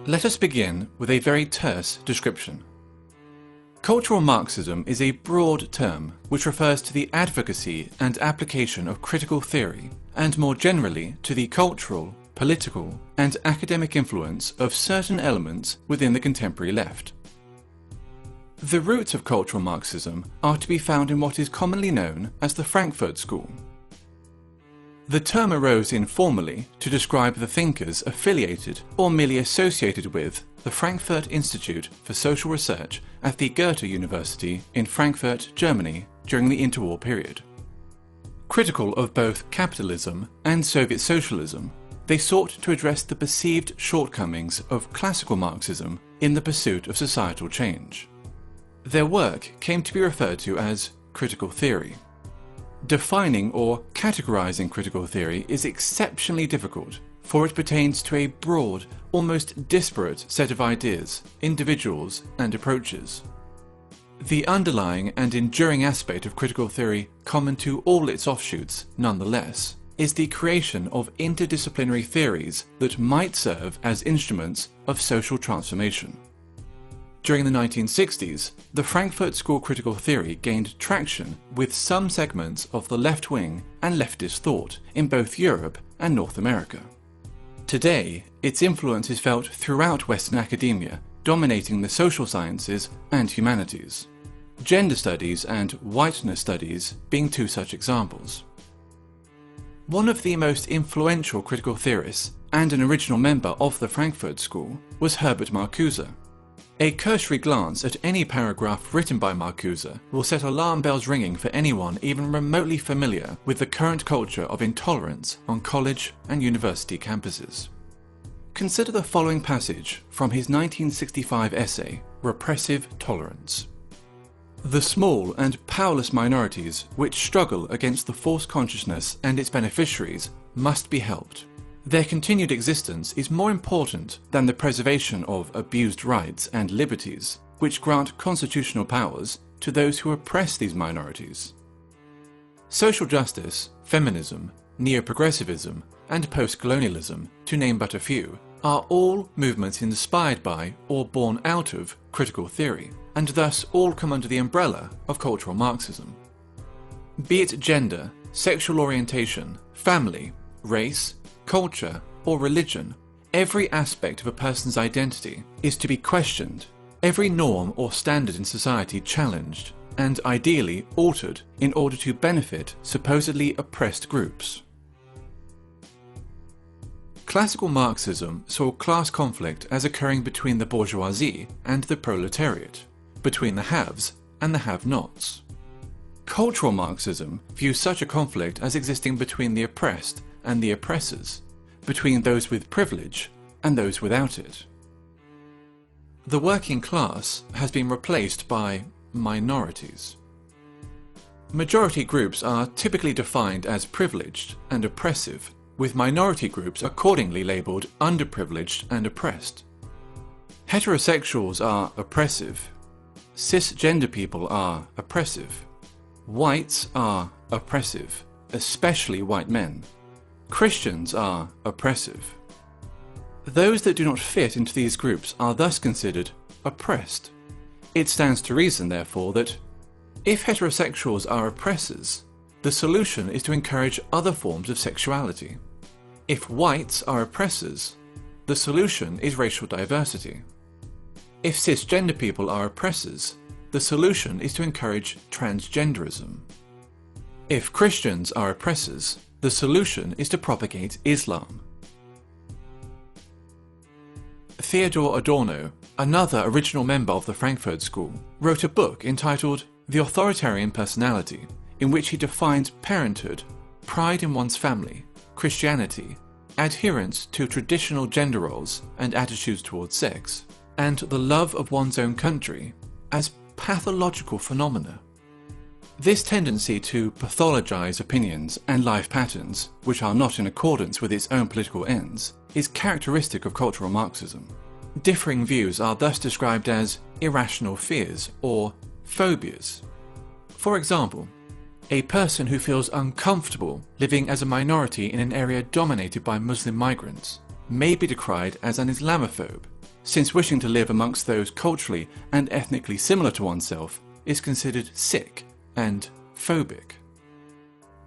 Let us begin with a very terse description. Cultural Marxism is a broad term which refers to the advocacy and application of critical theory, and more generally to the cultural, political, and academic influence of certain elements within the contemporary left. The roots of cultural Marxism are to be found in what is commonly known as the Frankfurt School. The term arose informally to describe the thinkers affiliated or merely associated with the Frankfurt Institute for Social Research at the Goethe University in Frankfurt, Germany during the interwar period. Critical of both capitalism and Soviet socialism, they sought to address the perceived shortcomings of classical Marxism in the pursuit of societal change. Their work came to be referred to as critical theory. Defining or categorizing critical theory is exceptionally difficult, for it pertains to a broad, almost disparate set of ideas, individuals, and approaches. The underlying and enduring aspect of critical theory, common to all its offshoots, nonetheless, is the creation of interdisciplinary theories that might serve as instruments of social transformation. During the 1960s, the Frankfurt School critical theory gained traction with some segments of the left-wing and leftist thought in both Europe and North America. Today, its influence is felt throughout Western academia, dominating the social sciences and humanities. Gender studies and whiteness studies being two such examples. One of the most influential critical theorists and an original member of the Frankfurt School was Herbert Marcuse. A cursory glance at any paragraph written by Marcuse will set alarm bells ringing for anyone even remotely familiar with the current culture of intolerance on college and university campuses. Consider the following passage from his 1965 essay, Repressive Tolerance. The small and powerless minorities which struggle against the false consciousness and its beneficiaries must be helped. Their continued existence is more important than the preservation of abused rights and liberties, which grant constitutional powers to those who oppress these minorities. Social justice, feminism, neo-progressivism, and post-colonialism, to name but a few, are all movements inspired by or born out of critical theory, and thus all come under the umbrella of cultural Marxism. Be it gender, sexual orientation, family, race, culture, or religion, every aspect of a person's identity is to be questioned, every norm or standard in society challenged, and ideally altered in order to benefit supposedly oppressed groups. Classical Marxism saw class conflict as occurring between the bourgeoisie and the proletariat, between the haves and the have-nots. Cultural Marxism views such a conflict as existing between the oppressed and the oppressors, between those with privilege and those without it. The working class has been replaced by minorities. Majority groups are typically defined as privileged and oppressive, with minority groups accordingly labelled underprivileged and oppressed. Heterosexuals are oppressive. Cisgender people are oppressive. Whites are oppressive, especially white men. Christians are oppressive. Those that do not fit into these groups are thus considered oppressed. It stands to reason, therefore, that if heterosexuals are oppressors, the solution is to encourage other forms of sexuality. If whites are oppressors, the solution is racial diversity. If cisgender people are oppressors, the solution is to encourage transgenderism. If Christians are oppressors, the solution is to propagate Islam. Theodor Adorno, another original member of the Frankfurt School, wrote a book entitled The Authoritarian Personality, in which he defined parenthood, pride in one's family, Christianity, adherence to traditional gender roles and attitudes towards sex, and the love of one's own country as pathological phenomena. This tendency to pathologize opinions and life patterns, which are not in accordance with its own political ends, is characteristic of cultural Marxism. Differing views are thus described as irrational fears or phobias. For example, a person who feels uncomfortable living as a minority in an area dominated by Muslim migrants may be decried as an Islamophobe, since wishing to live amongst those culturally and ethnically similar to oneself is considered sick and phobic.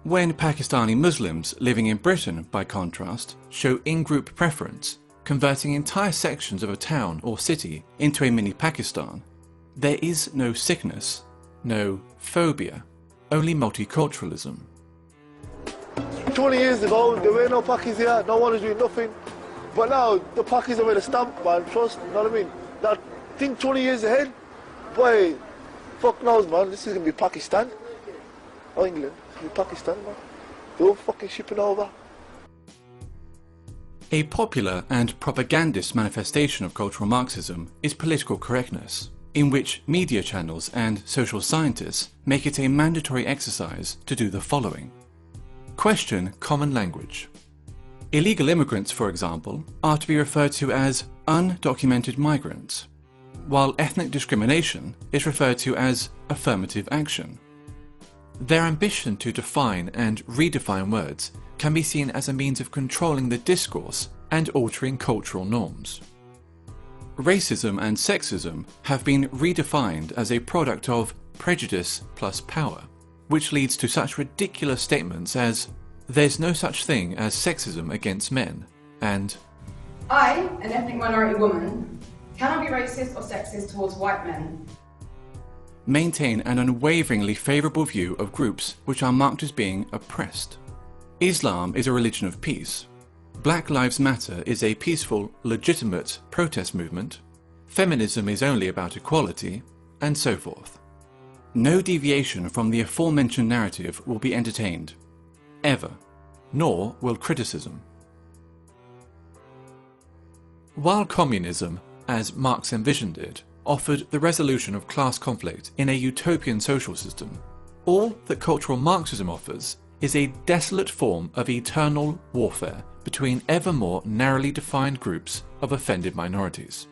When Pakistani Muslims living in Britain, by contrast, show in-group preference, converting entire sections of a town or city into a mini Pakistan, there is no sickness, no phobia, only multiculturalism. 20 years ago, there were no Pakis here, no one was doing nothing. But now, the Pakis are with a stamp, man, trust, you know what I mean? Now, think 20 years ahead, boy, fuck knows, man, this is going to be Pakistan. Or England, it's going to be Pakistan, man. They're all fucking shipping over. A popular and propagandist manifestation of cultural Marxism is political correctness, in which media channels and social scientists make it a mandatory exercise to do the following. Question common language. Illegal immigrants, for example, are to be referred to as undocumented migrants, while ethnic discrimination is referred to as affirmative action. Their ambition to define and redefine words can be seen as a means of controlling the discourse and altering cultural norms. Racism and sexism have been redefined as a product of prejudice plus power, which leads to such ridiculous statements as, "There's no such thing as sexism against men," and "I, an ethnic minority woman, cannot be racist or sexist towards white men." Maintain an unwaveringly favourable view of groups which are marked as being oppressed. Islam is a religion of peace. Black Lives Matter is a peaceful, legitimate protest movement. Feminism is only about equality, and so forth. No deviation from the aforementioned narrative will be entertained, ever, nor will criticism. While communism, as Marx envisioned it, offered the resolution of class conflict in a utopian social system, all that cultural Marxism offers is a desolate form of eternal warfare between ever more narrowly defined groups of offended minorities.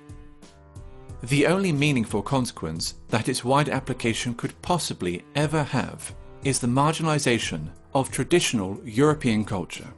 The only meaningful consequence that its wide application could possibly ever have is the marginalization of traditional European culture.